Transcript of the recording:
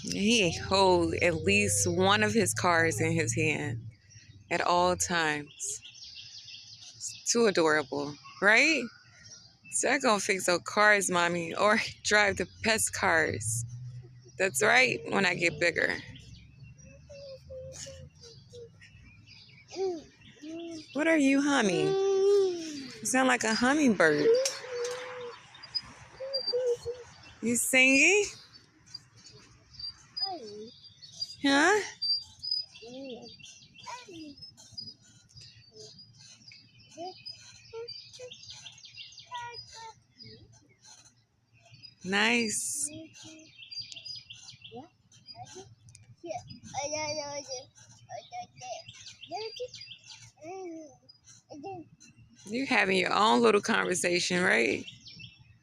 He hold at least one of his cars in his hand at all times. Too adorable, right? So I'm gonna fix those cars, mommy, or drive the best cars. That's right, when I get bigger. What are you humming? You sound like a hummingbird. You singing? Huh? Nice. You're having your own little conversation, right?